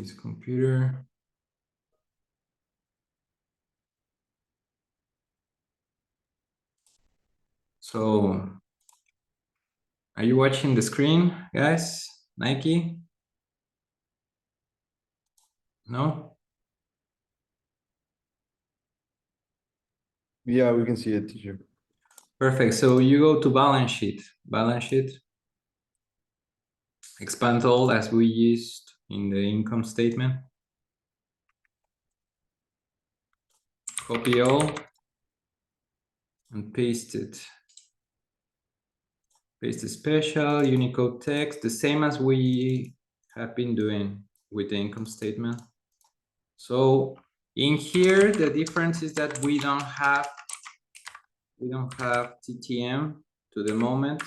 this computer. So, are you watching the screen, guys? Nike? No? Yeah, we can see it, teacher. Perfect. So you go to balance sheet, expand all as we used in the income statement. Copy all and paste it. Paste the special, Unicode text, the same as we have been doing with the income statement. So in here, the difference is that we don't have TTM to the moment.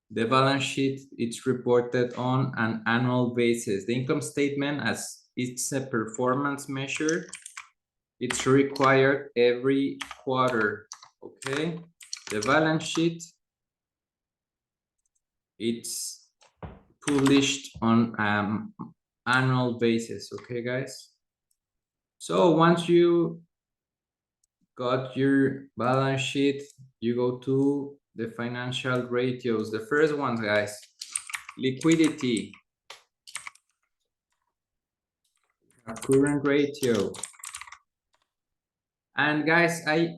The balance sheet, it's reported on an annual basis. The income statement, as it's a performance measure, it's required every quarter, okay? The balance sheet, it's published on annual basis, okay, guys? So once you got your balance sheet, you go to the financial ratios. The first one, guys, liquidity, current ratio. And guys, I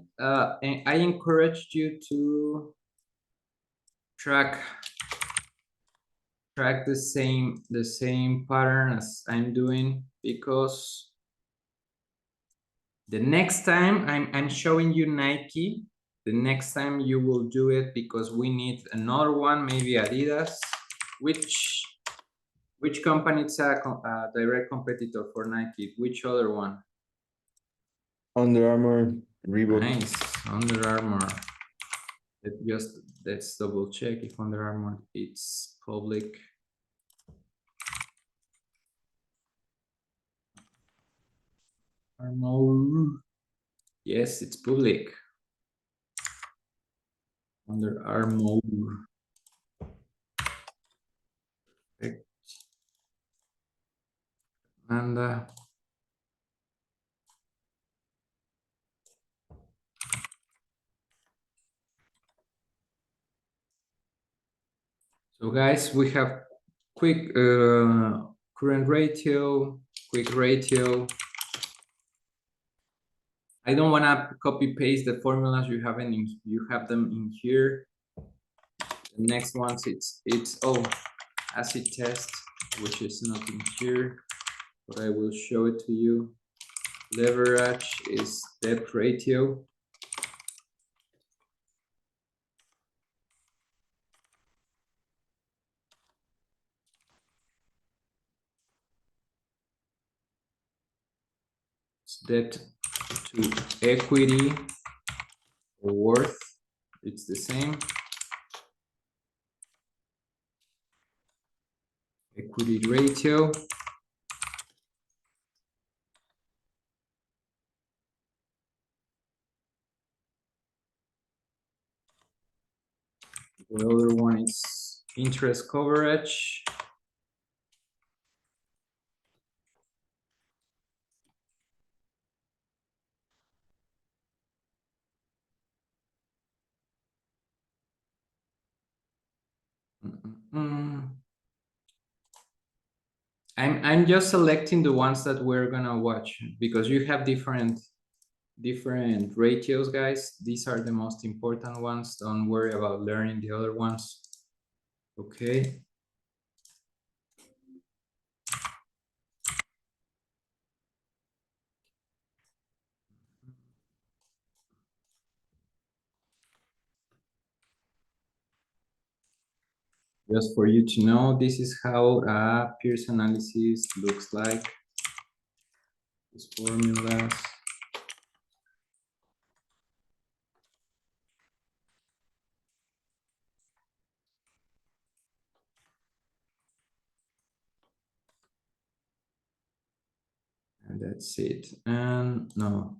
encouraged you to track the same pattern as I'm doing, because the next time I'm showing you Nike, the next time you will do it, because we need another one, maybe Adidas. Which company is a direct competitor for Nike? Which other one? Under Armour, Reebok. Nice, Under Armour. Let's double check if Under Armour it's public. Armour. Yes, it's public. Under Armour. Okay. And so guys, we have quick current ratio, quick ratio. I don't want to copy paste the formulas you have them in here. The next ones it's acid test, which is not in here, but I will show it to you. Leverage is debt ratio. It's debt to equity or worth. It's the same. Equity ratio. The other one is interest coverage. I'm just selecting the ones that we're gonna watch, because you have different ratios, guys. These are the most important ones. Don't worry about learning the other ones. Okay. Just for you to know, this is how a Pearce analysis looks like. These formulas. And that's it. And no,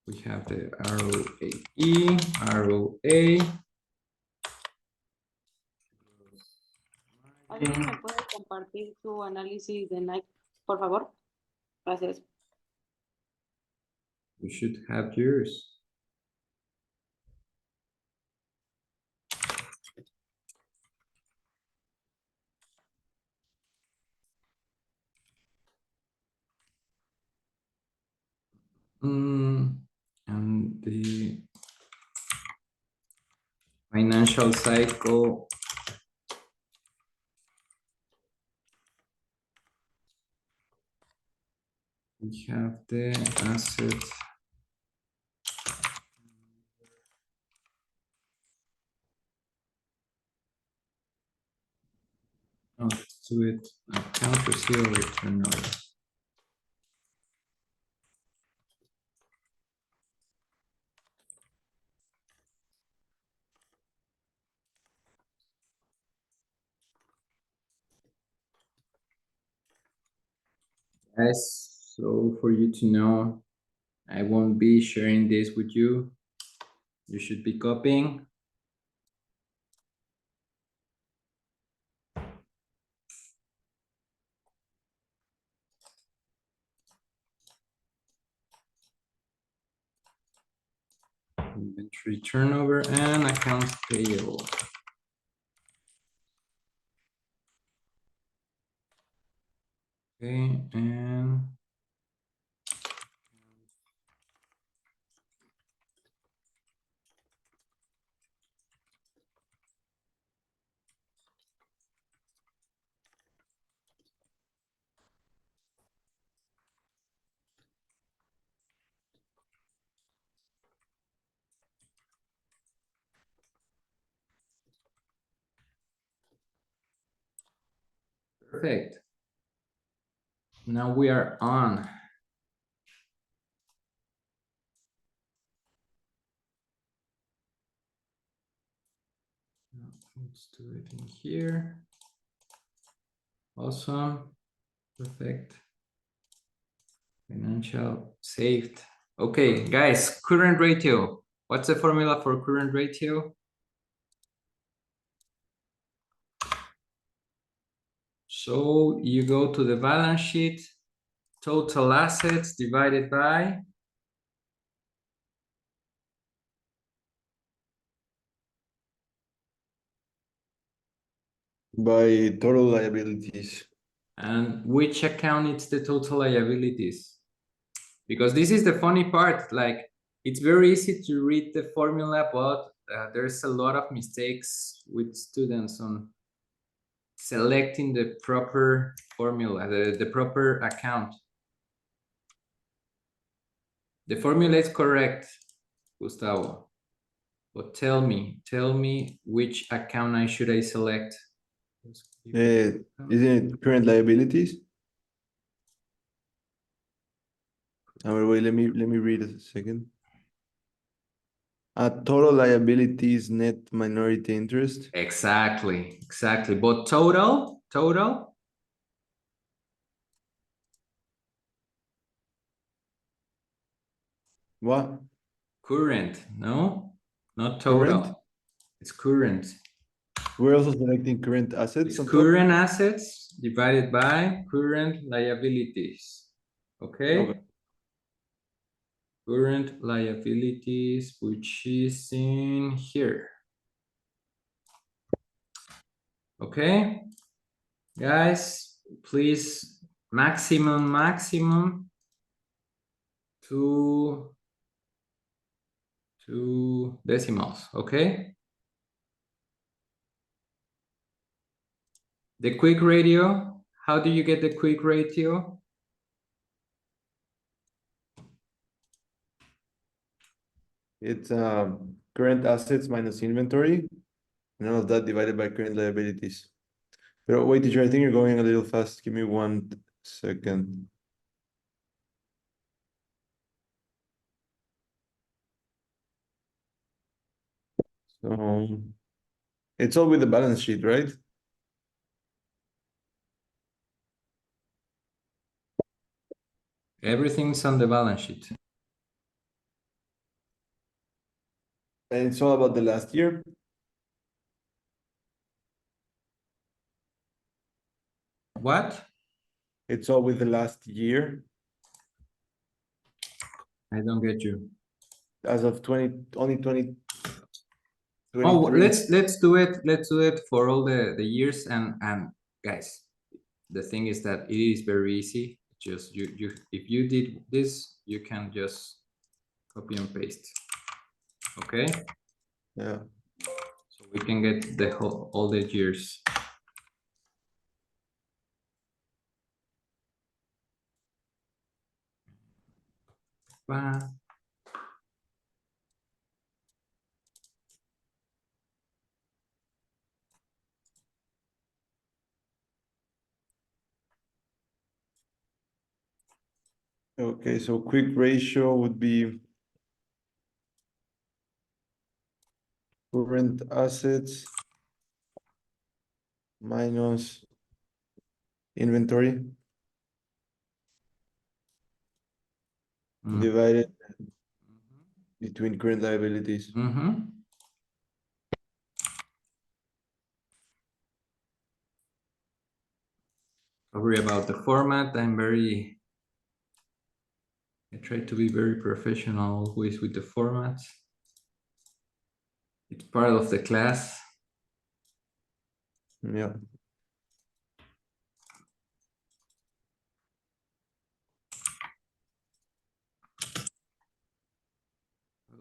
we have the ROAE, ROA. ¿Alguien me puede compartir su análisis de Nike, por favor? Gracias. You should have yours. And the financial cycle. We have the asset. Oh, let's do it. Account receivable turnover. Guys, so for you to know, I won't be sharing this with you. You should be copying. Inventory turnover and accounts payable. Okay, and perfect. Now we are on. Let's do it in here. Awesome. Perfect. Financial saved. Okay, guys, current ratio. What's the formula for current ratio? So you go to the balance sheet, total assets divided by total liabilities. and which account is the total liabilities? Because this is the funny part, like it's very easy to read the formula, but there's a lot of mistakes with students on selecting the proper formula, the proper account. The formula is correct, Gustavo, but tell me which account should I select? Isn't it current liabilities? Wait, let me read it a second. Total liabilities, net minority interest. Exactly. But total? What? Current, no? Not total. Current? It's current. We're also selecting current assets It's on top. current assets divided by current liabilities. Okay? Current liabilities, which is in here. Okay? Guys, please, maximum two decimals, okay? The quick ratio, how do you get the quick ratio? It's current assets minus inventory, and all of that divided by current liabilities. But wait, teacher, I think you're going a little fast. Give me 1 second. So it's all with the balance sheet, right? Everything's on the balance sheet. And it's all about the last year. What? It's all with the last year I don't get you. as of only 20. Oh, 23. let's do it. Let's do it for all the years and guys. The thing is that it is very easy. Just you if you did this, you can just copy and paste. Okay, Yeah. so we can get the whole all the years. Ba. Okay, so quick ratio would be current assets minus inventory Mm. divided between current liabilities. Mm-hmm. Sorry about the format. I try to be very professional always with the formats. It's part of the class. Yeah.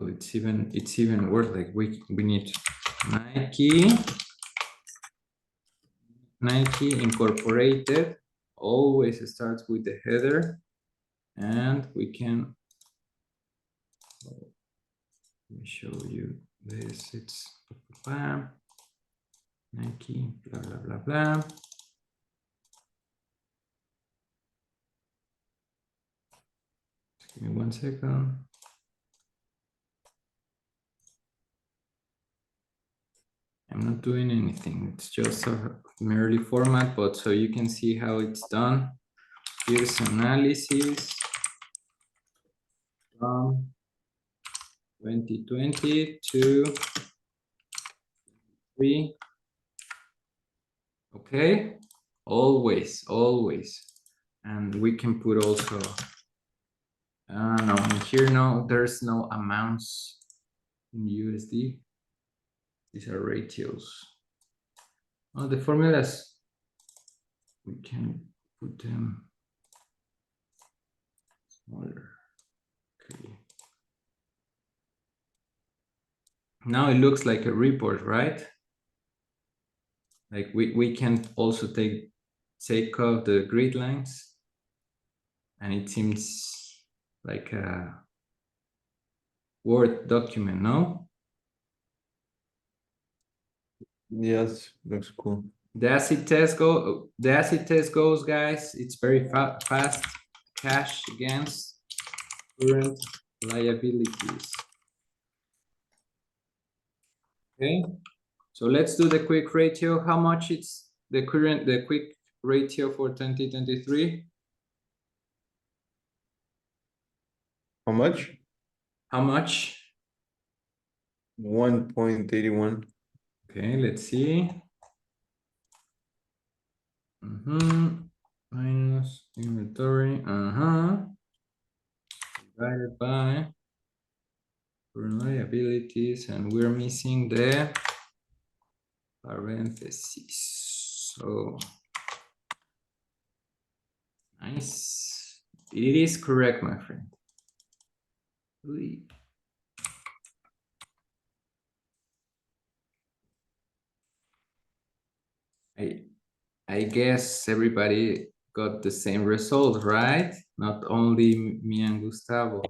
Oh, it's even worse. Like we need Nike Incorporated always starts with the header, and we can. Let me show you this. It's Nike blah blah blah blah. Just give me 1 second. I'm not doing anything. It's just a merely format, but so you can see how it's done. Here's analysis from 2020 to 3. Okay, always. And we can put also, no, in here, no, there's no amounts in USD. These are ratios. Oh, the formulas, we can put them smaller. Okay. Now it looks like a report, right? Like we can also take off the grid lines, and it seems like a Word document, no? Yes, looks cool. The acid test goes, guys. It's very fast. Cash against current liabilities. Okay, so let's do the quick ratio. How much it's the quick ratio for 2023? How much? How much? 1.81. Okay, let's see. Minus inventory. Divided by current liabilities, and we're missing the parentheses. So nice. It is correct, my friend. I guess everybody got the same result, right? Not only me and Gustavo.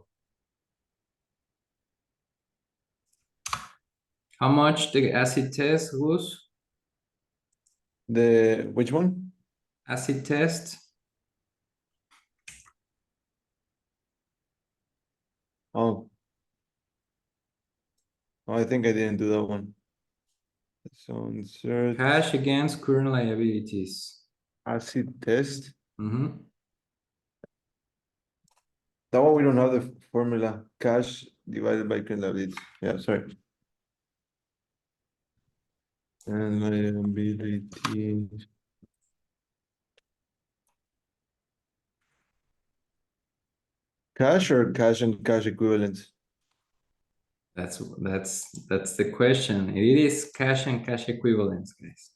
How much the acid test was? Which one? Acid test. Oh, I think I didn't do that one. So insert Cash against current liabilities. acid test. Mm-hmm. That one we don't have the formula. Cash divided by current liabilities. Yeah, sorry. And liabilities. Cash or cash and cash equivalents? That's the question. It is cash and cash equivalents, guys.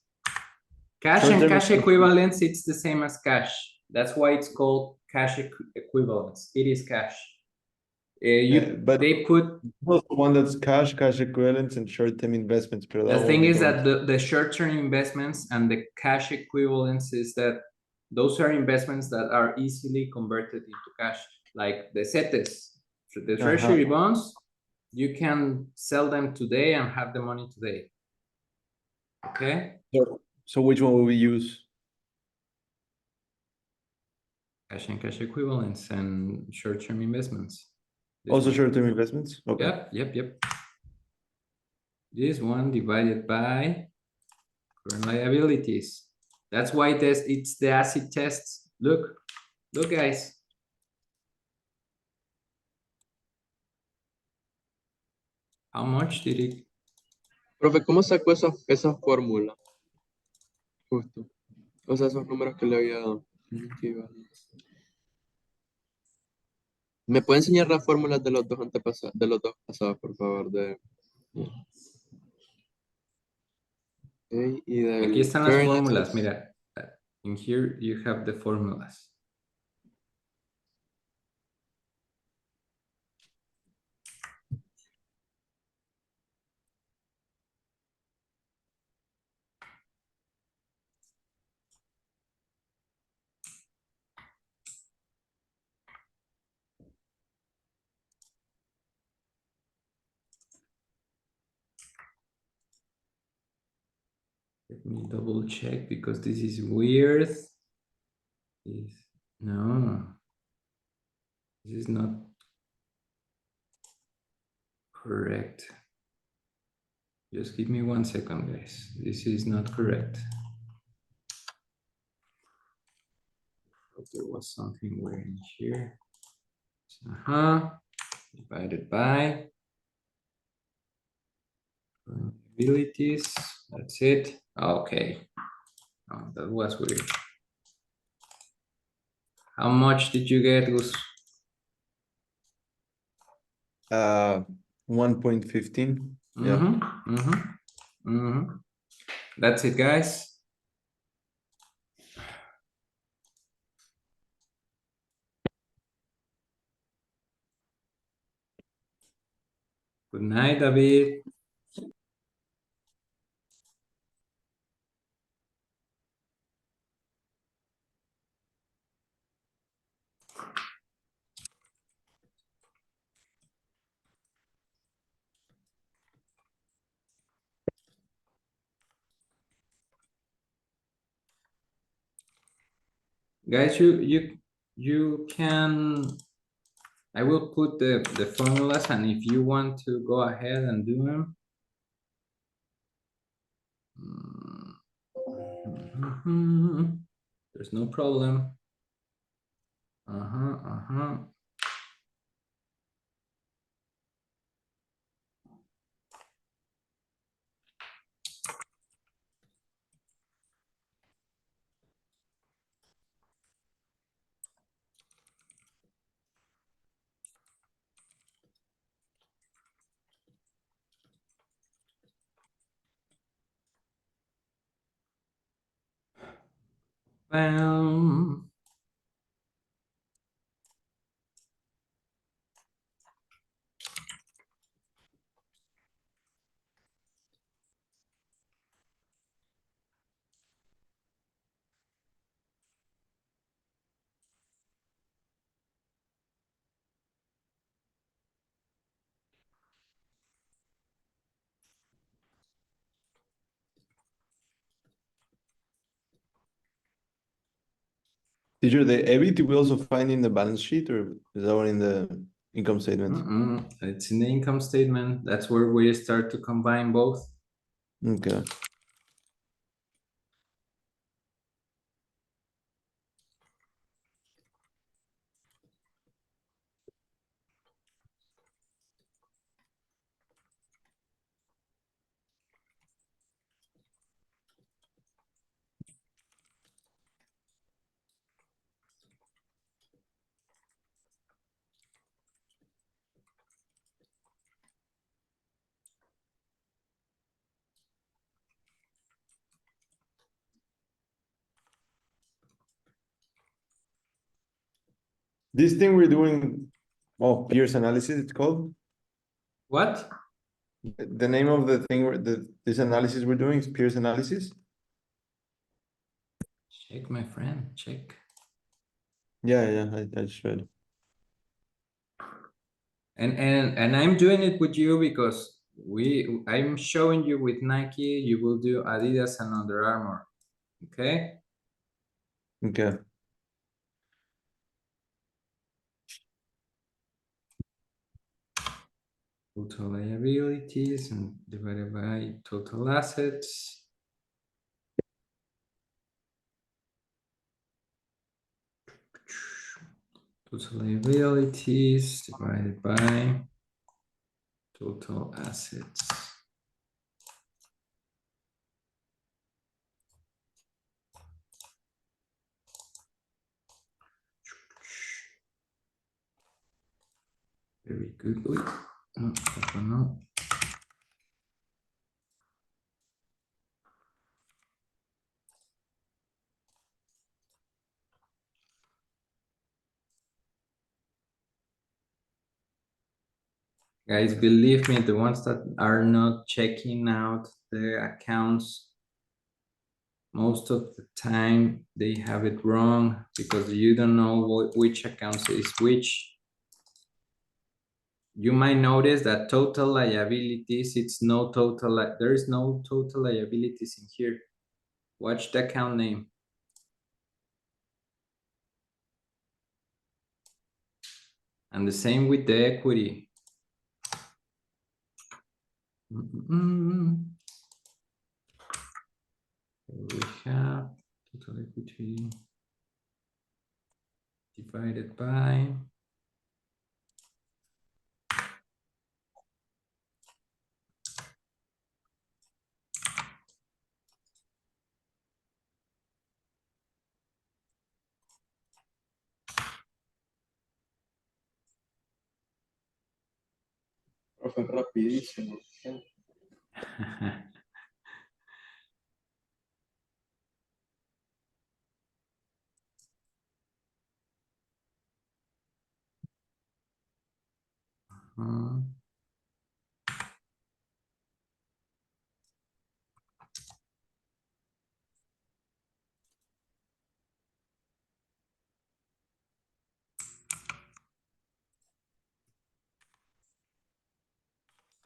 Cash and Short-term cash equivalents, it's the same as cash. That's why it's called cash equivalents. It is cash. but They put, one that's cash, cash equivalents, and short-term investments. But the that thing one we is don't. that the short-term investments and the cash equivalents is that those are investments that are easily converted into cash, like the CETES, the treasury bonds. You can sell them today and have the money today. Okay, So which one will we use? cash and cash equivalents and short-term investments. This Also one. short-term investments? Okay. Yep. This one divided by current liabilities. That's why it's the acid tests. Look, guys. How much did it? Profe, ¿cómo sacó esa fórmula? Justo. O sea, esos números que le había dado. ¿Me puede enseñar las fórmulas de los dos antepasados, pasados, por favor? Y del Aquí están las current fórmulas, assets. mira. In here you have the formulas. Let me double check because this is weird. No, this is not correct. Just give me 1 second, guys. This is not correct. There was something weird in here. Divided by abilities. That's it. Okay. Oh, that was weird. How much did you get, Gus? 1.15. Yeah. That's it, guys. Good night, David. Guys, you can, I will put the formulas, and if you want to go ahead and do them. There's no problem. Teacher, the EBIT we also find in the balance sheet, or is that one in the income statement? It's in the income statement. That's where we start to combine both. Okay. This thing we're doing, oh, peers analysis, it's called. What? The name of the thing, this analysis we're doing is peers analysis. Check, my friend, check. Yeah, I just read. And I'm doing it with you because I'm showing you with Nike, you will do Adidas and Under Armour. Okay? Okay. Total liabilities and divided by total assets. Total liabilities divided by total assets. Very good. Uy, no, that one no. Guys, believe me, the ones that are not checking out the accounts, most of the time they have it wrong because you don't know which accounts is which. You might notice that total liabilities, there is no total liabilities in here. Watch the account name. And the same with the equity. We have total equity divided by Profe, rapidísimo.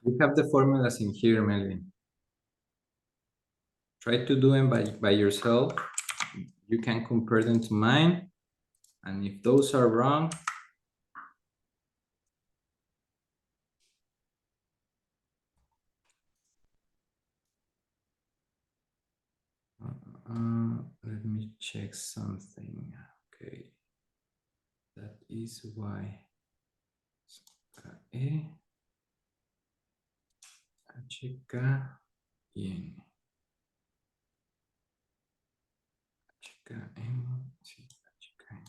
We have the formulas in here, Melvin. Try to do them by yourself. You can compare them to mine. And if those are wrong, let me check something. Okay. That is why. E, HK, y N. HKM, sí, HKM.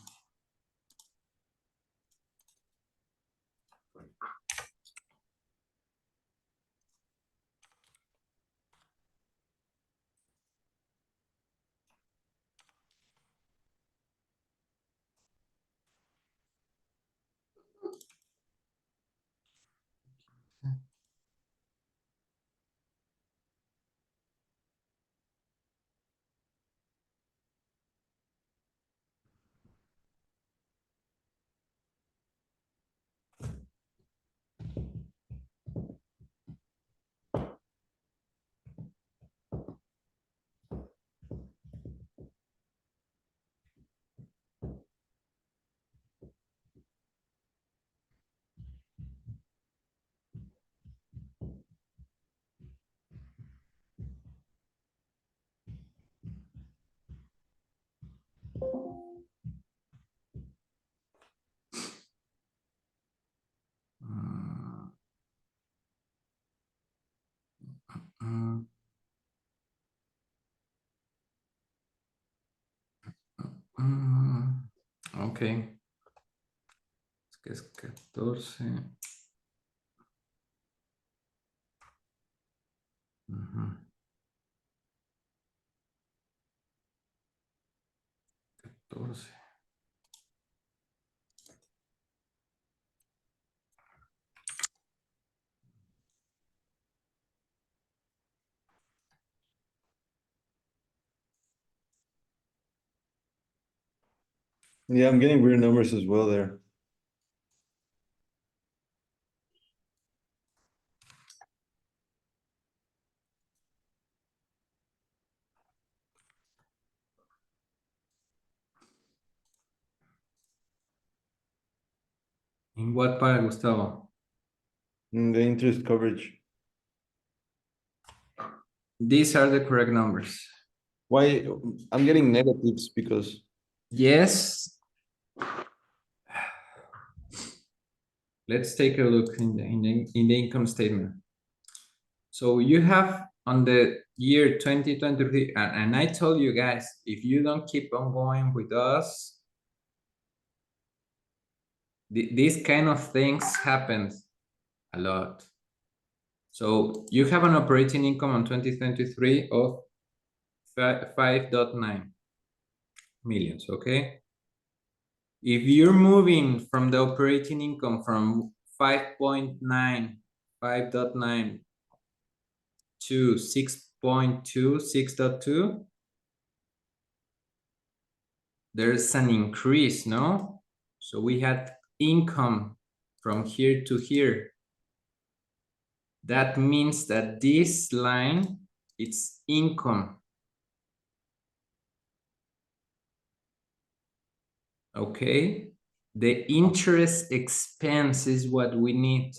Uh, ok. Es que es 14. Ujú. 14. Yeah, I'm getting weird numbers as well there. In what part, Gustavo? The interest coverage. These are the correct numbers. Why I'm getting negatives because Yes. Let's take a look in the income statement. So you have on the year 2023, and I told you guys, if you don't keep on going with us, these kind of things happen a lot. So you have an operating income on 2023 of 5.9 millions, okay? If you're moving from the operating income from 5.9, 5.9 to 6.2, 6.2, there's an increase, no? So we had income from here to here. That means that this line, it's income. Okay? The interest expense is what we need,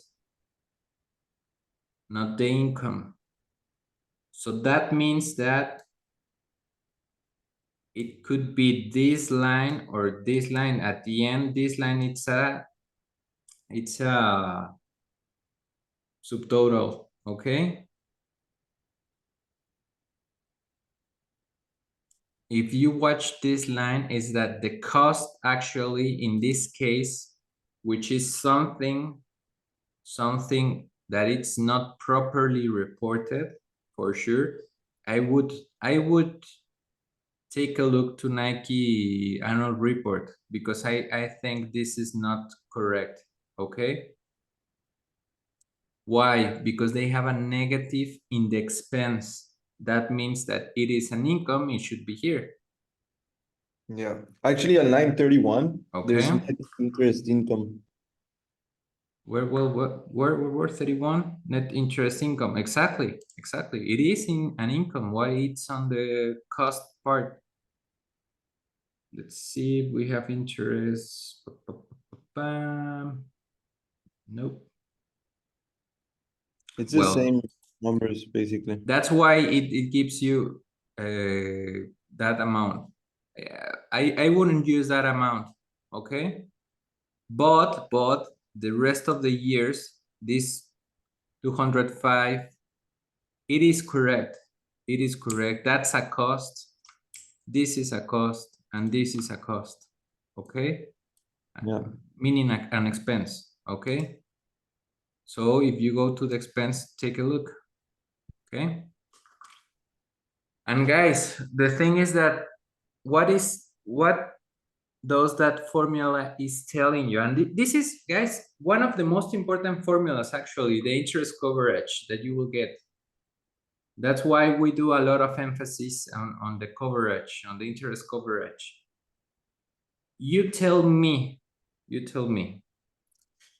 not the income. So that means that it could be this line or this line at the end. This line, it's a subtotal, okay? If you watch this line, is that the cost actually in this case, which is something that it's not properly reported for sure. I would take a look to Nike annual report because I think this is not correct, okay? Why? Because they have a negative in the expense. That means that it is an income, it should be here. yeah. Actually on line 31, there's Okay. net interest income. Where 31? Net interest income. Exactly. It is in an income. Why it's on the cost part? Let's see if we have interest. Nope. It's the Well, same numbers basically. that's why it gives you that amount. I wouldn't use that amount, okay? But the rest of the years, this 205, it is correct. It is correct. That's a cost. This is a cost, and this is a cost, okay? Yeah. Meaning an expense, okay? So if you go to the expense, take a look, okay? And guys, the thing is that what does that formula is telling you? And this is, guys, one of the most important formulas, actually, the interest coverage that you will get. That's why we do a lot of emphasis on the coverage, on the interest coverage. You tell me,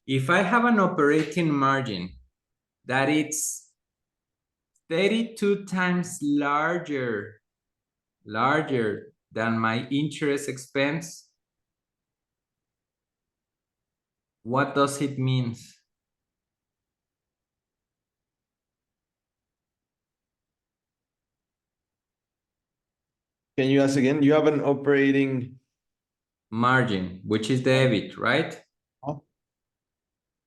if I have an operating margin that it's 32 times larger than my interest expense, what does it mean? Can you ask again? You have an operating Margin, which is the EBIT, right?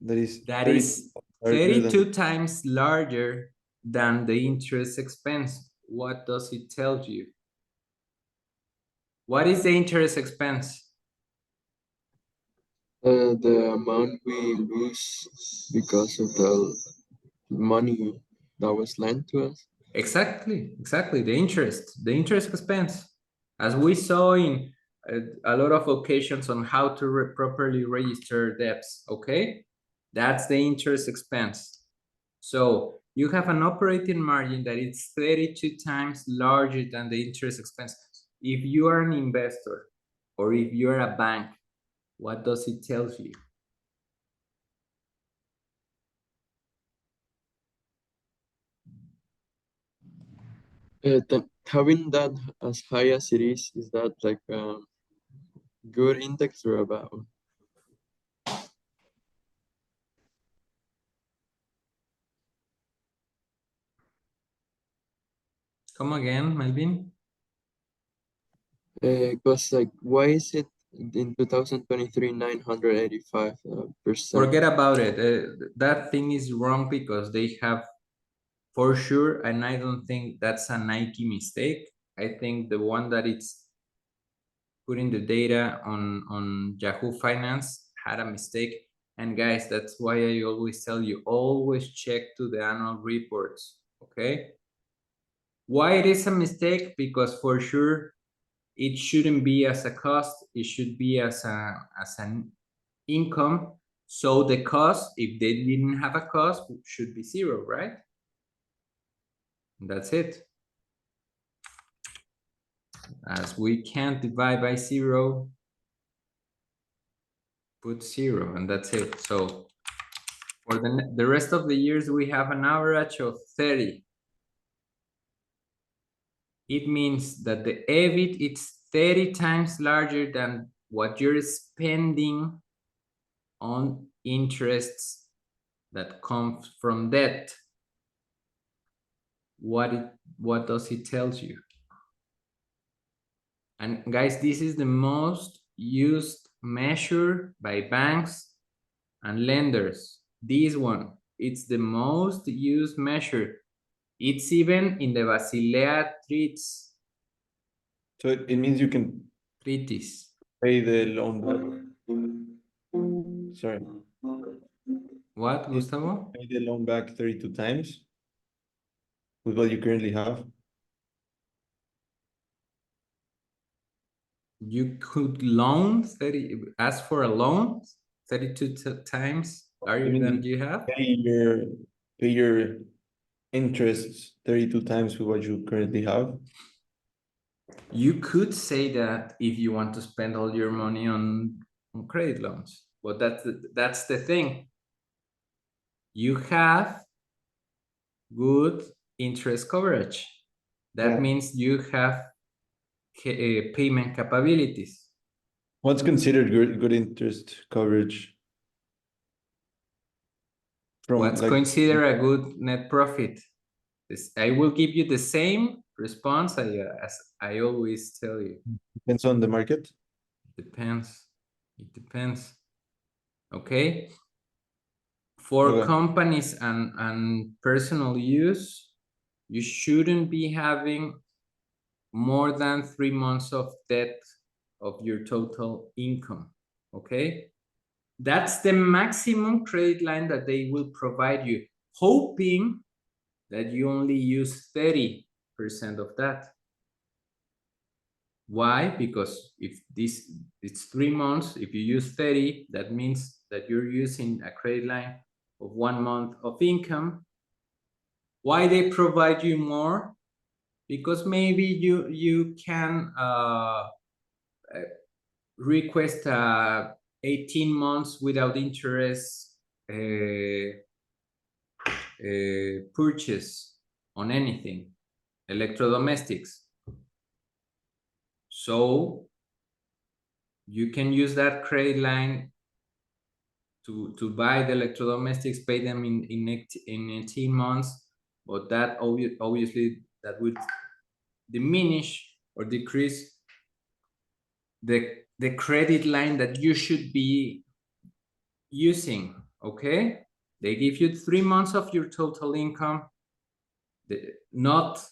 that is That 30 is larger than 32 times larger than the interest expense. What does it tell you? What is the interest expense? The amount we lose because of the money that was lent to us. Exactly, the interest expense. As we saw in a lot of occasions on how to properly register debts, okay? That's the interest expense. So you have an operating margin that is 32 times larger than the interest expense. If you are an investor or if you're a bank, what does it tell you? Having that as high as it is that like a good index or a bad one? Come again, Melvin? Because like, why is it in 2023 985%? Forget about it. That thing is wrong because they have, for sure, and I don't think that's a Nike mistake. I think the one that it's putting the data on Yahoo Finance had a mistake. And guys, that's why I always tell you, always check to the annual reports, okay? Why it is a mistake? Because for sure, it shouldn't be as a cost, it should be as an income. So the cost, if they didn't have a cost, should be zero, right? And that's it. As we can't divide by zero, put zero, and that's it. So for the rest of the years, we have an average of 30. It means that the EBIT is 30 times larger than what you're spending on interests that come from debt. What does it tell you? And guys, this is the most used measure by banks and lenders. This one, it's the most used measure. It's even in the Basilea So it means you can treatise. pay the loan back. Sorry, What, Gustavo? pay the loan back 32 times with what you currently have. You could loan 30, ask for a loan 32 times larger mean than you you have. Pay your interests 32 times with what you currently have. You could say that if you want to spend all your money on credit loans, but that's the thing. You have good interest coverage. That Yeah. means you have payment capabilities. What's considered good interest coverage? From What's like considered a good net profit? I will give you the same response as I always tell you. depends on the market? Depends. It depends. Okay. For Okay. companies and personal use, you shouldn't be having more than 3 months of debt of your total income. Okay. That's the maximum credit line that they will provide you, hoping that you only use 30% of that. Why? Because if it's 3 months, if you use 30, that means that you're using a credit line of 1 month of income. Why they provide you more? Because maybe you can request 18 months without interest purchase on anything, electrodomestics. So you can use that credit line to buy the electrodomestics, pay them in 18 months, but that obviously that would diminish or decrease the credit line that you should be using. Okay, they give you 3 months of your total income, not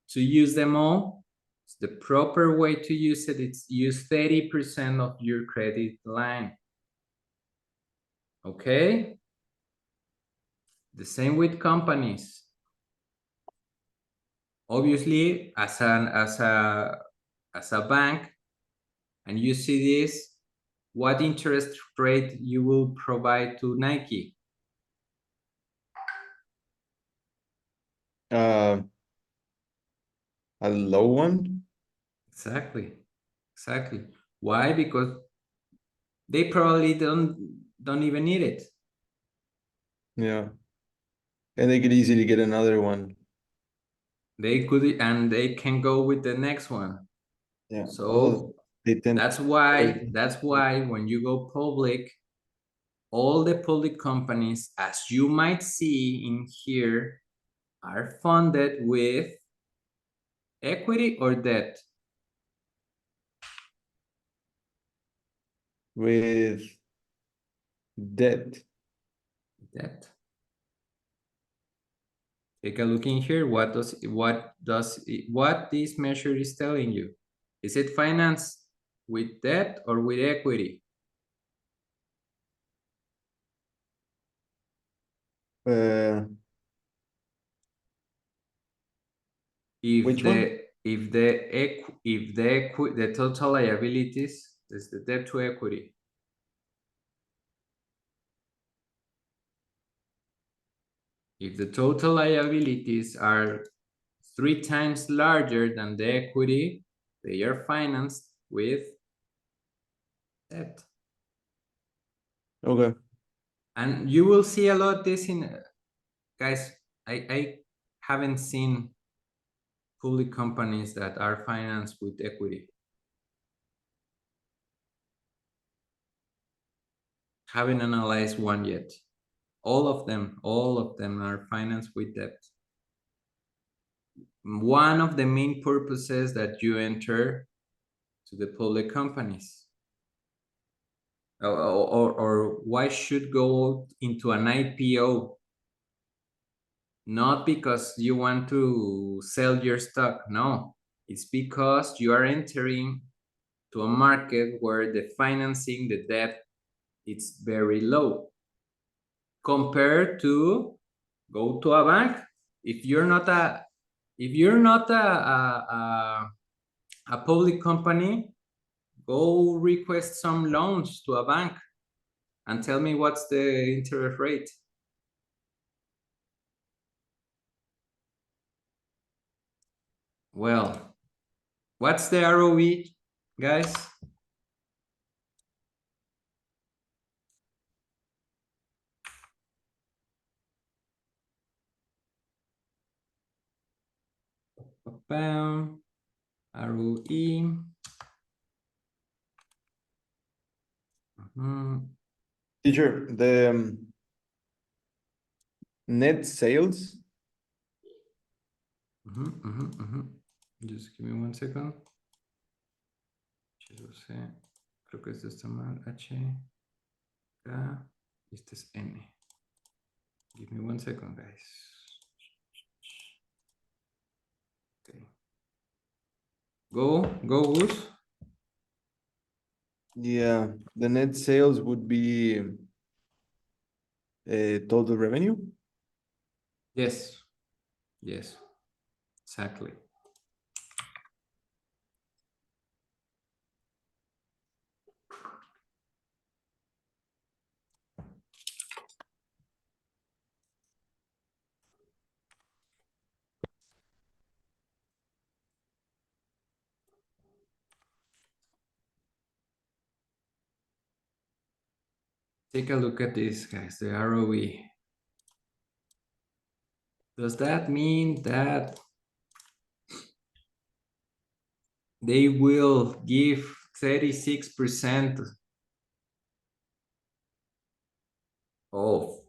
to use them all. It's the proper way to use it. It's use 30% of your credit line. Okay, the same with companies. Obviously, as a bank, and you see this, what interest rate you will provide to Nike? A low one? Exactly. Why? Because they probably don't even need it. Yeah. And they could easily get another one. They could, and they can go with the next one. Yeah. So they tend that's why when you go public, all the public companies, as you might see in here, are funded with equity or debt. with debt. Debt. Take a look in here. What this measure is telling you? Is it financed with debt or with equity? Uh, If Which the one? the total liabilities is the debt to equity. If the total liabilities are 3 times larger than the equity, they are financed with debt. Okay. And you will see a lot this in, guys, I haven't seen public companies that are financed with equity. Haven't analyzed one yet. All of them are financed with debt. One of the main purposes that you enter to the public companies. Or why should go into an IPO? Not because you want to sell your stock, no. It's because you are entering to a market where the financing, the debt, it's very low. Compared to go to a bank. If you're not a public company, go request some loans to a bank and tell me what's the interest rate. Well, what's the ROE, guys? ROE. Teacher, the net sales. Just give me 1 second. Creo que esto está mal. H, K, este es N. Give me 1 second, guys. Okay. Go, Gus. Yeah, the net sales would be total revenue. Yes, exactly. Take a look at this, guys, the ROE. Does that mean that they will give 36% of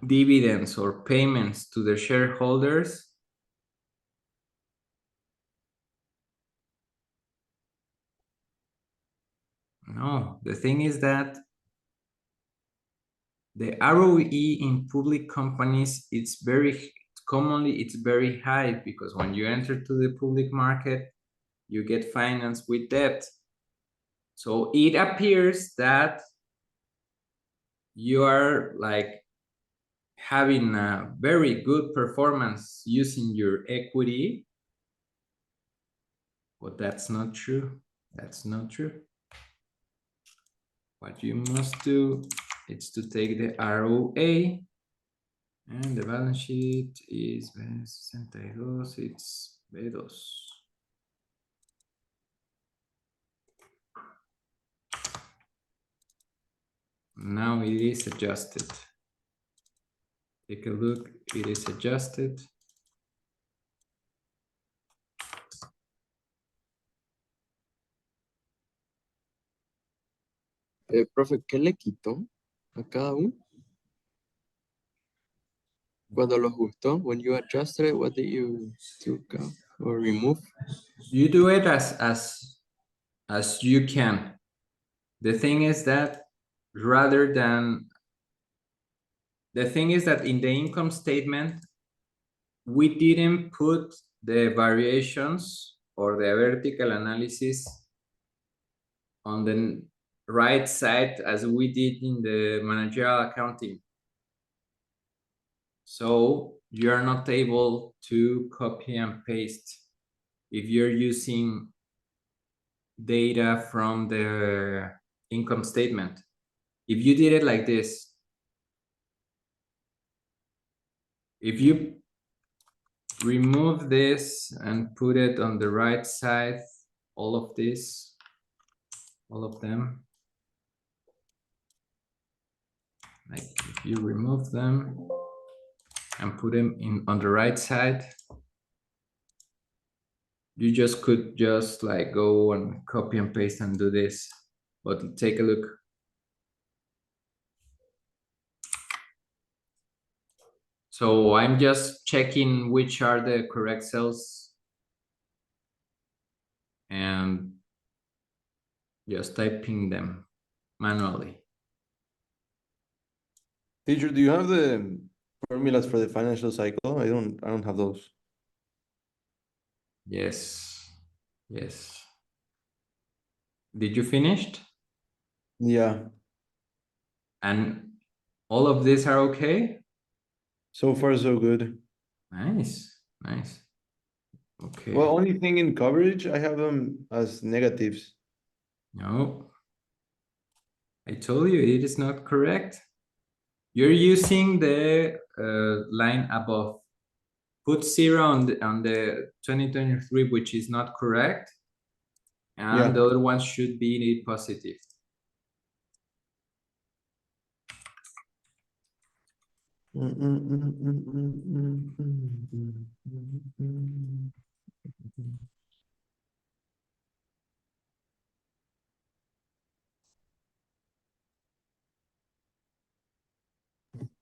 dividends or payments to their shareholders? No, the thing is that the ROE in public companies, it's very high because when you enter to the public market, you get financed with debt. So it appears that you are like having a very good performance using your equity, but that's not true. That's not true. What you must do is to take the ROA, and the balance sheet is B62, it's B2. now it is adjusted. Take a look, it is adjusted. Profe, ¿qué le quitó a cada uno? Cuando lo ajustó, when you adjusted it, what did you took out or remove? You do it as you can. The thing is that in the income statement, we didn't put the variations or the vertical analysis on the right side as we did in the managerial accounting. So you're not able to copy and paste if you're using data from the income statement. If you did it like this, if you remove this and put it on the right side, all of this, all of them, like if you remove them and put them in on the right side, you could just like go and copy and paste and do this, but take a look. So I'm just checking which are the correct cells and just typing them manually. Teacher, do you have the formulas for the financial cycle? I don't have those. Yes. Did you finish? Yeah, And all of these are okay? so far so good. Nice. Okay. Well, only thing in coverage, I have them as negatives. No. I told you it is not correct. You're using the line above. Put 0 on the 2023, which is not correct. And Yeah. the other one should be positive.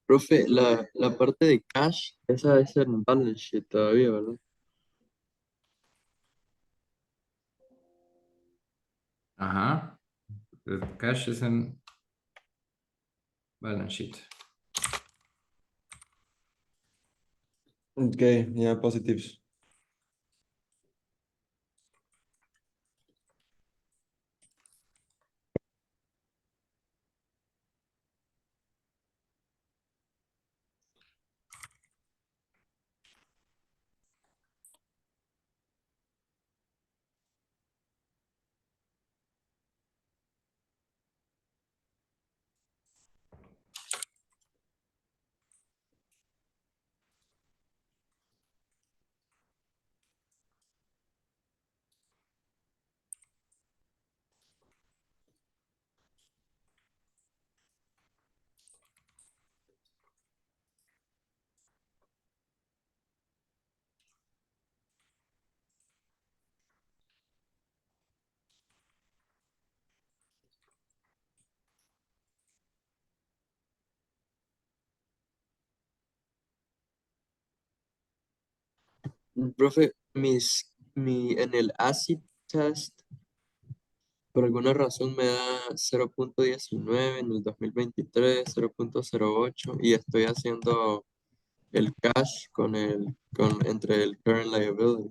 Profe, la parte de cash, esa es en balance sheet todavía, ¿verdad? Ajá. The cash is in balance sheet. Okay, yeah, positives. Profe, en el acid test, por alguna razón me da 0.19 en el 2023, 0.08 y estoy haciendo el cash entre el current liability.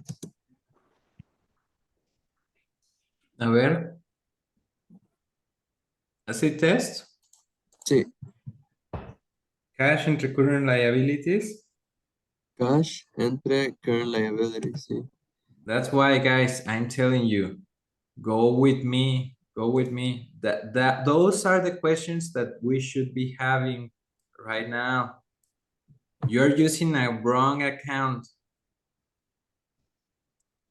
A ver. Acid test. Sí, Cash into current liabilities. cash entre current liabilities, sí. That's why, guys, I'm telling you, go with me. Those are the questions that we should be having right now. You're using a wrong account.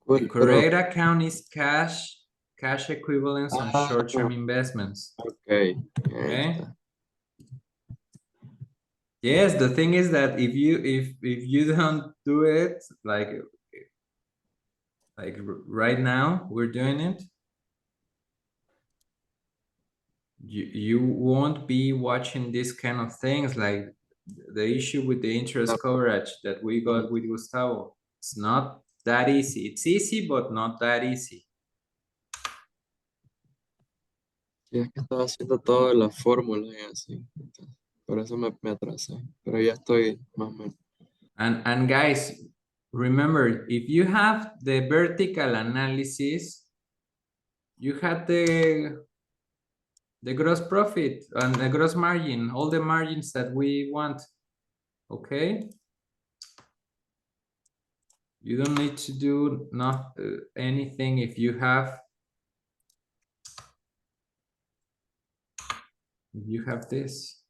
The correct account is cash equivalents, and short-term investments. Ok, ahí Okay. está. Yes, the thing is that if you don't do it like right now we're doing it, you won't be watching these kind of things like the issue with the interest coverage that we got with Gustavo. It's not that easy. It's easy, but not that easy. Sí, es que estaba haciendo todas las fórmulas y así. Entonces, por eso me atrasé. Pero ya estoy más o menos. And guys, remember, if you have the vertical analysis, you had the gross profit and the gross margin, all the margins that we want, okay? You don't need to do not anything if you have this.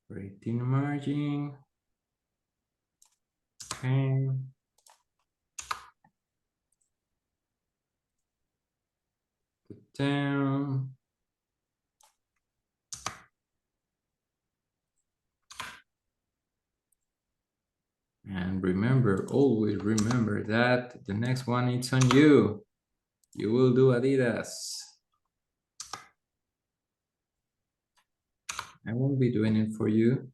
Operating margin. Okay. Put down. And remember, always remember that the next one it's on you. You will do Adidas. I won't be doing it for you.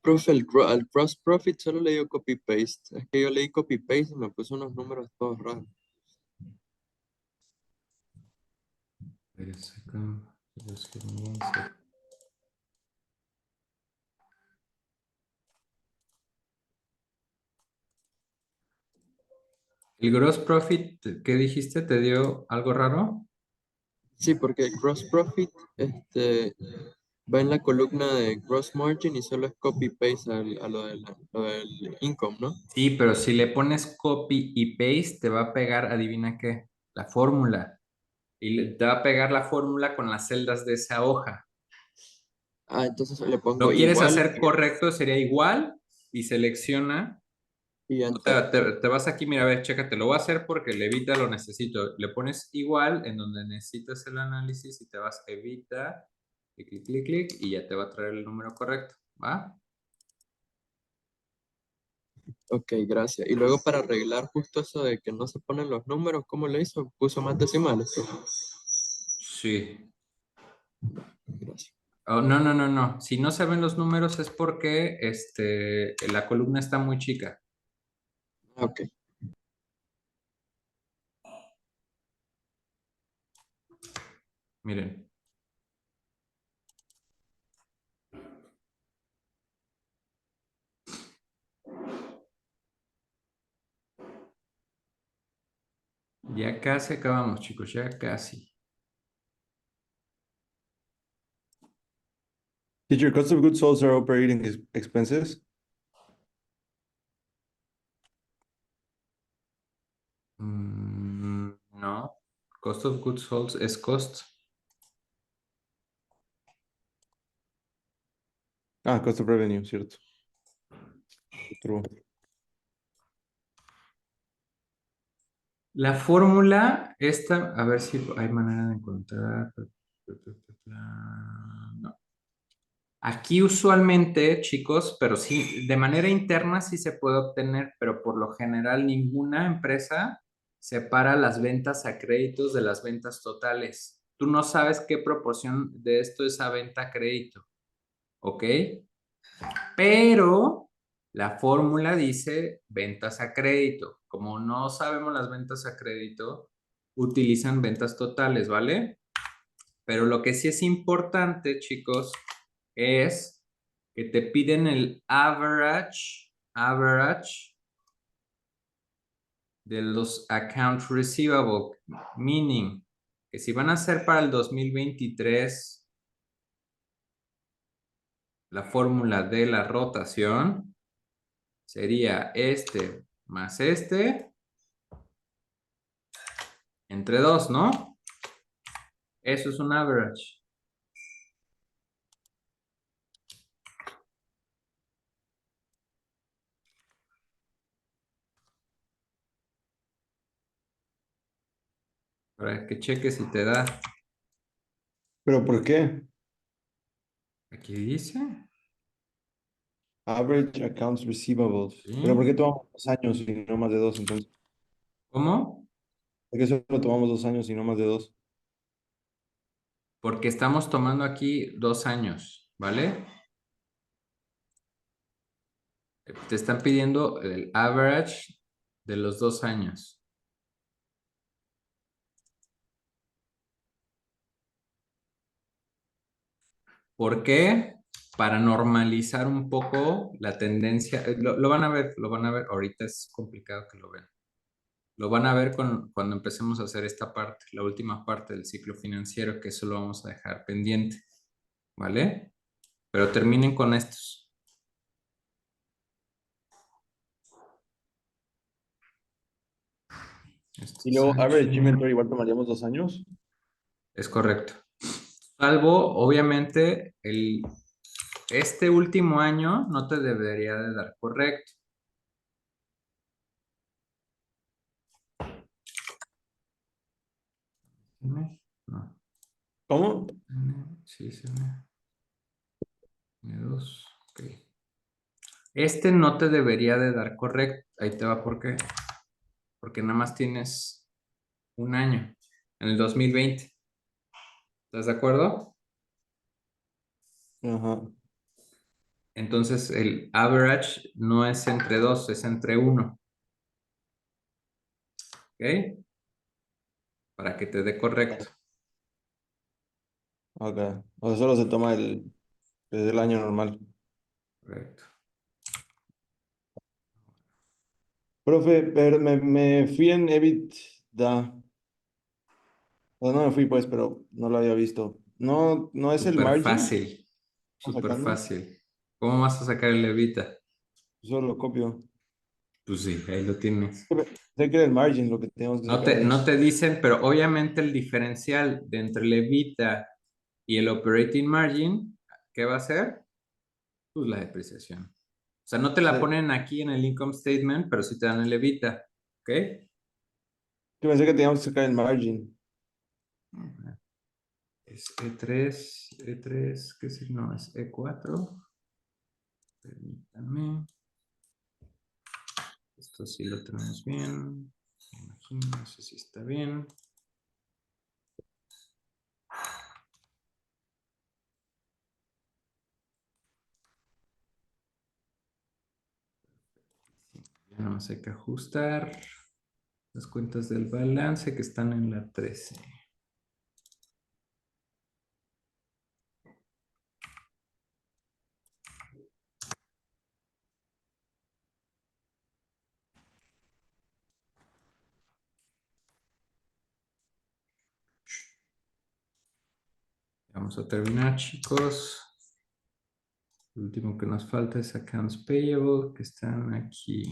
Profe, al gross profit solo le dio copy paste. Es que yo leí copy paste y me puso unos números todos raros. Wait a second. Just give me 1 second. ¿El gross profit qué dijiste? ¿Te dio algo raro? Sí, porque gross profit va en la columna de gross margin y solo es copy paste a lo del income, ¿no? Sí, pero si le pones copy y paste, te va a pegar, adivina qué, la fórmula. Y te va a pegar la fórmula con las celdas de esa hoja. Ah, entonces le pongo Lo quieres igual hacer correcto, sería igual y selecciona. y O sea, enter. te vas aquí, mira, a ver, chécate, lo voy a hacer porque el evita lo necesito. Le pones igual en donde necesitas el análisis y te vas evita, clic, clic, clic, clic, y ya te va a traer el número correcto, ¿va? Ok, gracias. Y luego para arreglar justo eso de que no se ponen los números, ¿cómo le hizo? Puso más decimales. Sí. Gracias. Oh, no, no, no, no. Si no se ven los números es porque la columna está muy chica. Ok. Miren. Ya casi acabamos, chicos, ya casi. Teacher, cost of goods sold are operating expenses? No. Cost of goods sold es cost. Ah, cost of revenue, cierto. True. La fórmula, esta, a ver si hay manera de encontrar. No. Aquí usualmente, chicos, pero sí, de manera interna sí se puede obtener, pero por lo general ninguna empresa separa las ventas a créditos de las ventas totales. Tú no sabes qué proporción de esto es a venta a crédito, ¿ok? Pero la fórmula dice ventas a crédito. Como no sabemos las ventas a crédito, utilizan ventas totales, ¿vale? pero lo que sí es importante, chicos, es que te piden el average de los accounts receivable, meaning que si van a ser para el 2023 la fórmula de la rotación sería este más este entre 2, ¿no? Eso es un average. Para que cheques si te da. ¿Pero por qué? Aquí dice. Average accounts receivables. ¿Sí? ¿Pero por qué tomamos 2 años y no más de 2 entonces? ¿Cómo? ¿Por qué solo tomamos 2 años y no más de 2? Porque estamos tomando aquí 2 años, ¿vale? Te están pidiendo el average de los 2 años. ¿Por qué? Para normalizar un poco la tendencia. Lo van a ver, lo van a ver. Ahorita es complicado que lo vean. Lo van a ver cuando empecemos a hacer esta parte, la última parte del ciclo financiero, que eso lo vamos a dejar pendiente, ¿vale? Pero terminen con estos. Y Estos luego, H. average inventory igual tomaríamos 2 años. Es correcto. Salvo, obviamente, este último año no te debería de dar correcto. No. ¿Cómo? Sí, sí. Dos. Ok. Este no te debería de dar correcto. Ahí te va, ¿por qué? Porque nada más tienes un año, en el 2020. ¿Estás de acuerdo? Ajá. Entonces el average no es entre 2, es entre 1. ¿Ok? Para que te dé correcto. Ok. O sea, solo se toma desde el año normal. Correcto. Profe, pero me fui en EBITDA. O sea, no me fui pues, pero no lo había visto. No, no es el Súper margin. fácil. ¿Estamos Súper sacando? fácil. ¿Cómo vas a sacar el levita? Solo lo copio. Pues sí, ahí lo tienes. Sé que era el margin lo que teníamos que sacar ahí. No te dicen, pero obviamente el diferencial de entre el EBITDA y el operating margin, ¿qué va a ser? Pues la depreciación. O sea, no te la Sí. ponen aquí en el income statement, pero sí te dan el EBITDA. ¿Ok? Yo pensé que teníamos que sacar el margin. Es E3, ¿qué signo es? E4. Permítanme. Esto sí lo tenemos bien. Me imagino, no sé si está bien. Ya no más hay que ajustar las cuentas del balance que están en la 13. Vamos a terminar, chicos. Lo último que nos falta es accounts payable, que están aquí.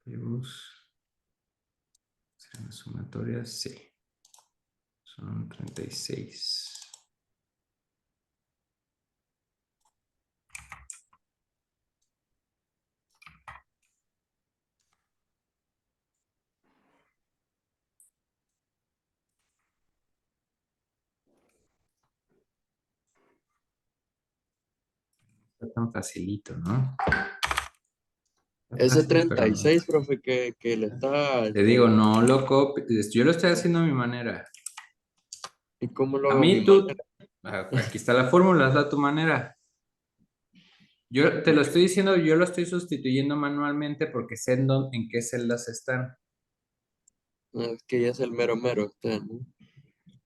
Payables. ¿Serán las sumatorias? Sí. Son 36. Está tan facilito, ¿no? Está Ese fácil, pero no. 36, profe, que le está, Te digo, no lo copies. Yo lo estoy haciendo a mi manera. ¿y cómo lo A hago a mi mí tú, manera? aquí está la fórmula, hazla a tu manera. Yo te lo estoy diciendo, yo lo estoy sustituyendo manualmente porque sé en qué celdas están. Es que ya es el mero mero usted, ¿no?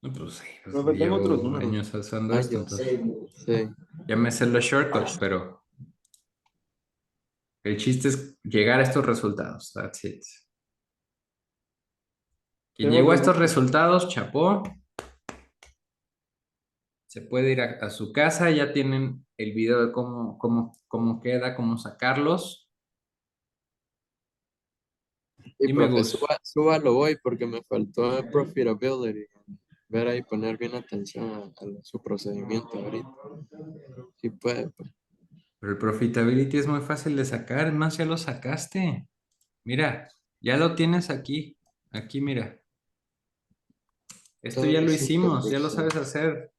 No, pues sí, pues Me faltan otros llevo números. años usando esto, Años. entonces Sí. ya me sé los shortcuts, pero el chiste es llegar a estos resultados. That's it. Quien Tengo llegó a otros estos números. resultados, chapó, se puede ir a su casa, ya tienen el video de cómo queda, cómo sacarlos. Y Dime, profe, Gus. súbalo hoy porque me faltó el profitability. Ver ahí, poner bien atención a su procedimiento ahorita. Si puede, pues. Pero el profitability es muy fácil de sacar, más ya lo sacaste. Mira, ya lo tienes aquí. Aquí, mira. Esto ya lo Total hicimos, ya lo 5%. sabes hacer.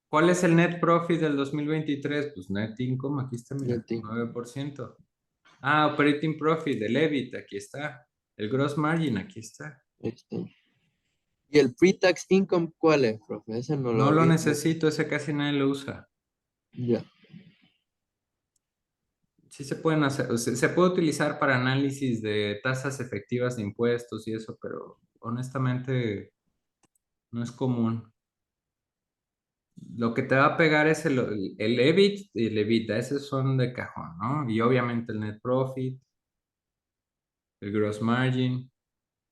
¿Cuál es el net profit del 2023? Pues net income, aquí está, mira, Netting. 9%. Ah, operating profit, el EBIT, aquí está. El gross margin, aquí está. Ahí está. ¿Y el pre-tax income cuál es, profe? Ese no No lo lo vi. necesito, ese casi nadie lo usa. Ya. Sí se pueden hacer, o sea, se puede utilizar para análisis de tasas efectivas de impuestos y eso, pero honestamente no es común. Lo que te va a pegar es el EBIT y el EBITDA, esos son de cajón, ¿no? Y obviamente el net profit, el gross margin,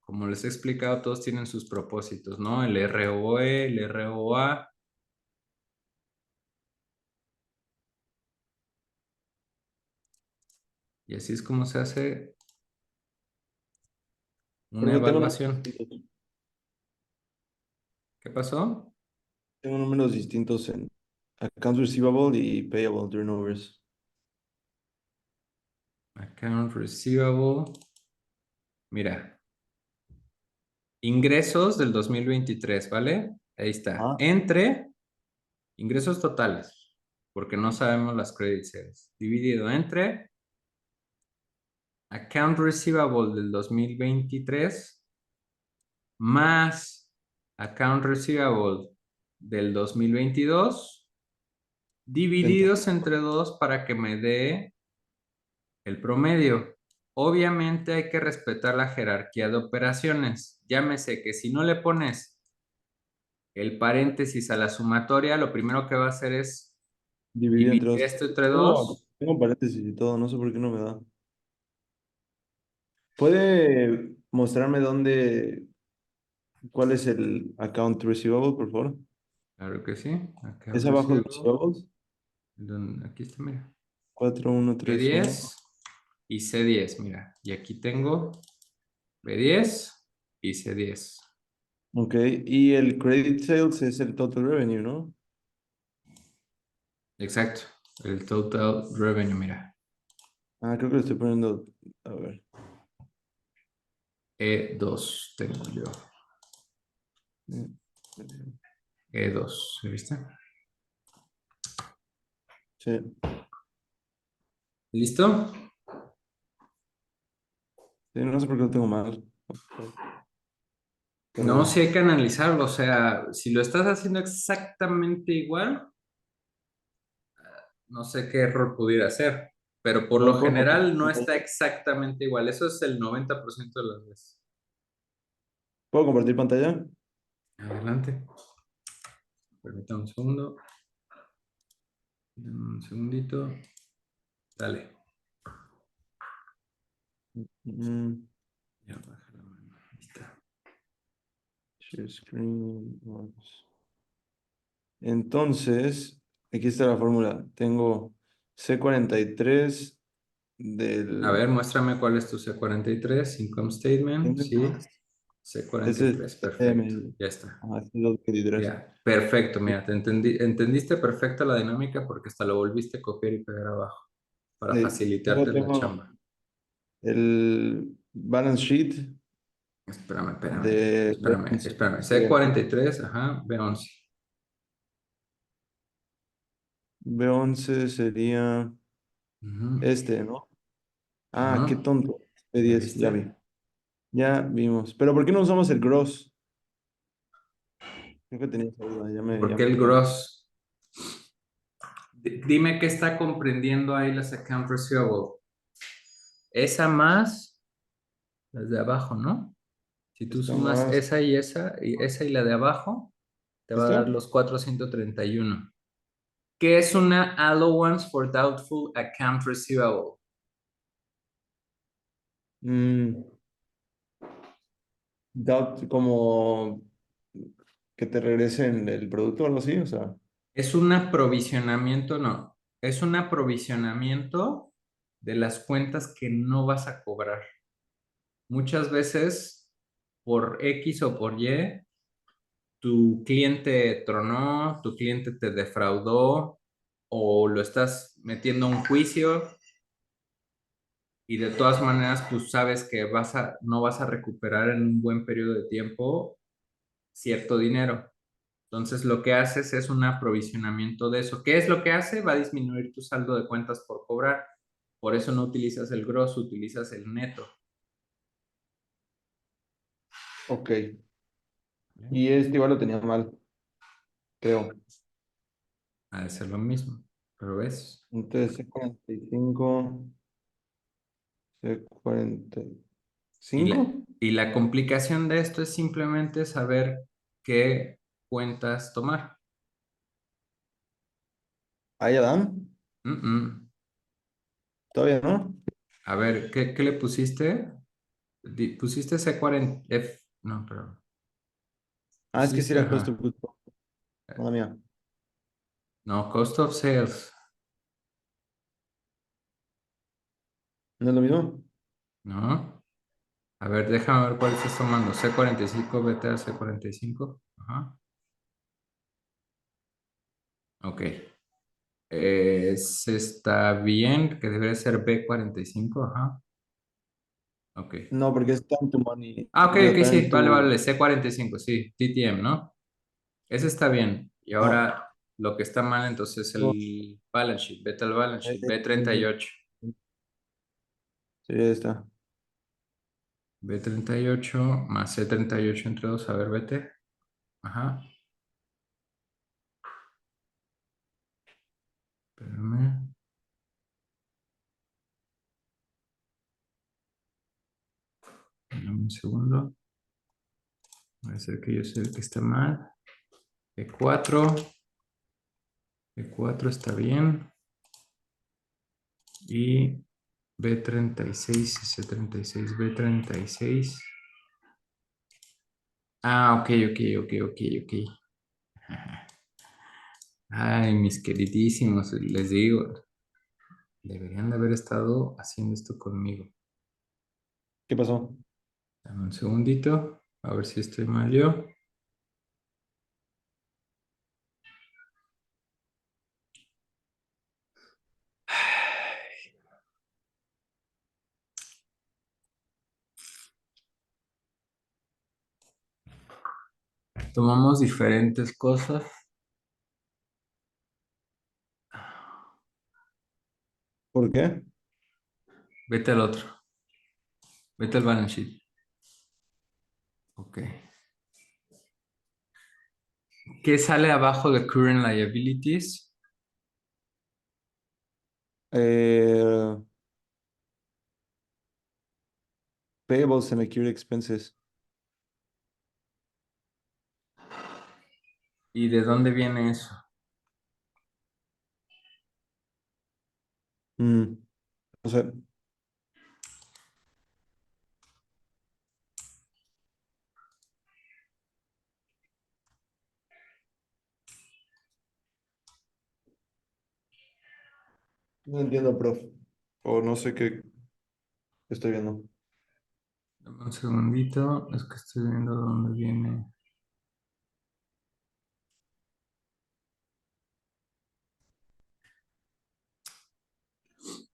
como les he explicado, todos tienen sus propósitos, ¿no? El ROE, el ROA. Y así es como se hace una Porque evaluación. ¿Qué pasó? tengo números distintos en accounts receivable y payable turnovers. Account receivable. Mira, ingresos del 2023, ¿vale? Ahí está. Ah, Entre ingresos totales, porque no sabemos las credit sales, dividido entre account receivable del 2023 más account receivable del 2022 enter. divididos entre dos para que me dé el promedio. Obviamente hay que respetar la jerarquía de operaciones. Llámese que si no le pones el paréntesis a la sumatoria, lo primero que va a hacer es Dividido dividir entre dos. esto entre Tengo, dos. tengo paréntesis y todo, no sé por qué no me da. ¿Puede mostrarme cuál es el account receivable, por favor? Claro que sí. Es Account abajo de receivable. receivables. Aquí está, mira. 4131. B10 y C10, mira. Y aquí tengo B10 y C10. Ok, y el credit sales es el total revenue, ¿no? Exacto. El total revenue, mira. Ah, creo que lo estoy poniendo. A ver. E2 tengo yo. eh, E2, ¿viste? Sí, ¿Listo? sí, no sé por qué lo tengo mal. No, Pero sí hay que analizarlo. O sea, si lo estás haciendo exactamente igual, no sé qué error pudiera ser. Pero por no lo lo puedo compartir general no pantalla. está exactamente igual. Eso es el 90% de las veces. ¿Puedo compartir pantalla? Adelante. Permítame un segundo. Dame un segundito. Dale. Mm, Ya baja la mano. Ahí está. share screen. Vamos. Entonces, aquí está la fórmula. Tengo C43 A ver, del. muéstrame cuál es tu C43, income statement. Sí, Ese C43, es perfecto. Ya está. este es el 23. Ya, perfecto. Mira, entendiste perfecto la dinámica porque hasta lo volviste a copiar y pegar abajo para Luego facilitarte la tengo chamba. el balance sheet Espérame, espérame, de espérame, B11. espérame. C43, ajá, B11. B11 sería Ujú, este, ¿no? Ah, qué ajá. tonto. ¿Ya B10, ya viste? vi. Ya vimos. Pero ¿por qué no usamos el gross? Creo que tenía esa duda, ya ¿Por qué me el quedé. gross? Dime qué está comprendiendo ahí las account receivable. Esa más las de abajo, ¿no? Si tú Está sumas más. esa y la de abajo, te va a dar ¿Esto? los 431. ¿Qué es una allowance for doubtful account receivable? Mm, como que te regresen el producto o algo así, o sea. Es un aprovisionamiento, no, es un aprovisionamiento de las cuentas que no vas a cobrar. Muchas veces, por X o por Y, tu cliente tronó, tu cliente te defraudó o lo estás metiendo a un juicio y de todas maneras, pues sabes que no vas a recuperar en un buen periodo de tiempo cierto dinero. Entonces, lo que haces es un aprovisionamiento de eso. ¿Qué es lo que hace? Va a disminuir tu saldo de cuentas por cobrar. Por eso no utilizas el grosso, utilizas el neto. Ok. Y este igual lo tenía mal, creo. Ha de ser lo mismo. Pero ves. Entonces, C45, c cuarenta y Y la, cinco y la complicación de esto es simplemente saber qué cuentas tomar. Ahí Adam, Mm, mm. todavía no. A ver, ¿qué le pusiste? Pusiste C40, F, no, pero Ah, es que sí pusiste, era cost of ajá. goods. Madre mía. No, cost of sales. ¿No es lo mismo? No. A ver, déjame ver cuál estás tomando. C45, vete a C45. Ajá. Ok. Ese está bien, que debería ser B45. Ajá. Ok. No, porque es time to money. Ah, ok, Digo, ok, time sí. Vale, to. vale. C45, sí. TTM, ¿no? Ese está bien. Y No, ahora lo que está mal entonces es no, el balance sheet. Vete al balance eh, sheet. eh, B38. sí, ahí está. B38 más C38 entre dos. A ver, vete. Ajá. Espérame. Dame un segundo. Va a ser que yo sé el que está mal. E4. E4 está bien. Y B36 y C36. B36. Ah, ok, ok, ok, ok, ok. Ay, mis queridísimos, les digo, deberían de haber estado haciendo esto conmigo. ¿Qué pasó? Dame un segundito, a ver si estoy mal yo. Tomamos diferentes cosas. ¿Por qué? Vete al otro. Vete al balance sheet. Ok. ¿Qué sale abajo de current liabilities? Eh, payables and accrued expenses. ¿Y de dónde viene eso? Mm, o sea, no entiendo, prof. O no sé qué estoy viendo. Dame un segundito, es que estoy viendo dónde viene.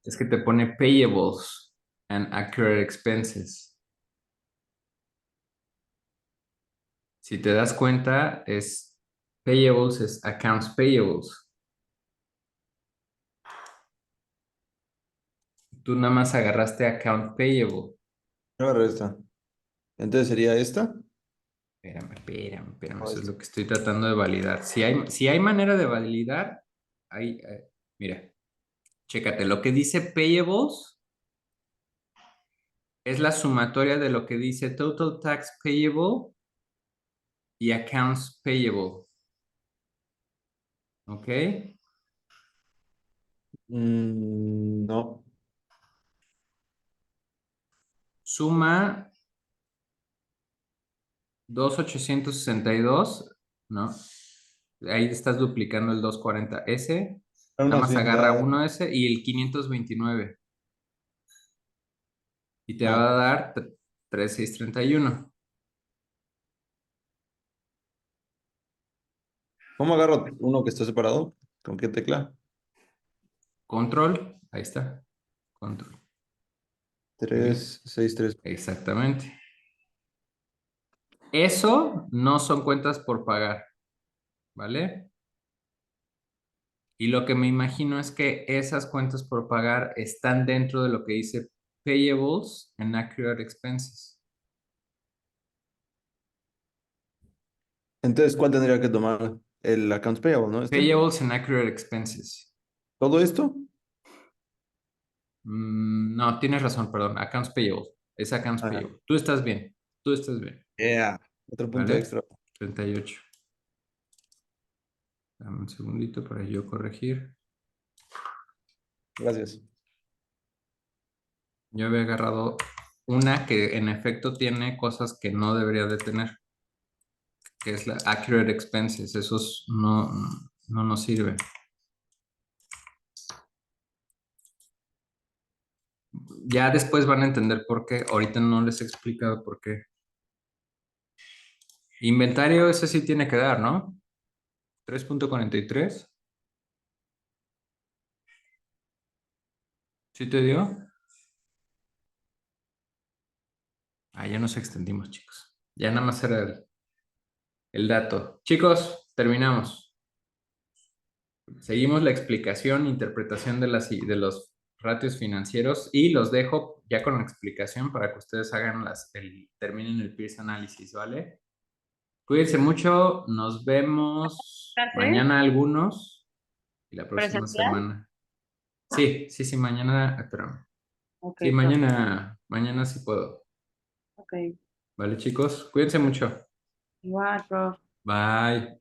Es que te pone payables and accurate expenses. Si te das cuenta, es payables, es accounts payables. Tú nada más agarraste account payable. Agarra esta. Entonces sería esta. Espérame, O eso es esta. lo que estoy tratando de validar. Si hay manera de validar, mira, chécate, lo que dice payables es la sumatoria de lo que dice total tax payable y accounts payable. ¿Ok? No. Suma 2,862, ¿no? Ahí estás duplicando el 240S. Aún Nada más así, agarra uno S y el 529. Y te va a dar 3,631. ¿Cómo agarro uno que está separado? ¿Con qué tecla? Control, ahí está. Control. 3, 6, 3. Exactamente. Eso no son cuentas por pagar, ¿vale? Y lo que me imagino es que esas cuentas por pagar están dentro de lo que dice payables and accurate expenses. Entonces, ¿cuál tendría que tomar? El accounts payable, ¿no? Payables and accurate expenses. ¿Todo esto? No, tienes razón, perdón. Accounts payable. Es accounts Ajá. payable. Tú estás bien. Tú estás bien. Yeah. Otro punto ¿Vale? extra. 38. Dame un segundito para yo corregir. Gracias. Yo había agarrado una que en efecto tiene cosas que no debería de tener, que es la accurate expenses. Esos no nos sirven. Ya después van a entender por qué. Ahorita no les he explicado por qué. Inventario, ese sí tiene que dar, ¿no? 3,43. ¿Sí te dio? Ah, ya nos extendimos, chicos. Ya nada más era el dato. Chicos, terminamos. Seguimos la explicación, interpretación de los ratios financieros y los dejo ya con la explicación para que ustedes hagan terminen el Pearce Análisis, ¿vale? Cuídense mucho, nos vemos ¿Clase mañana algunos y la próxima presencial? semana. Sí, mañana, espérame. Ok, Sí, profe. mañana sí puedo. Ok. ¿Vale, chicos? Cuídense mucho. Igual, profe. Bye.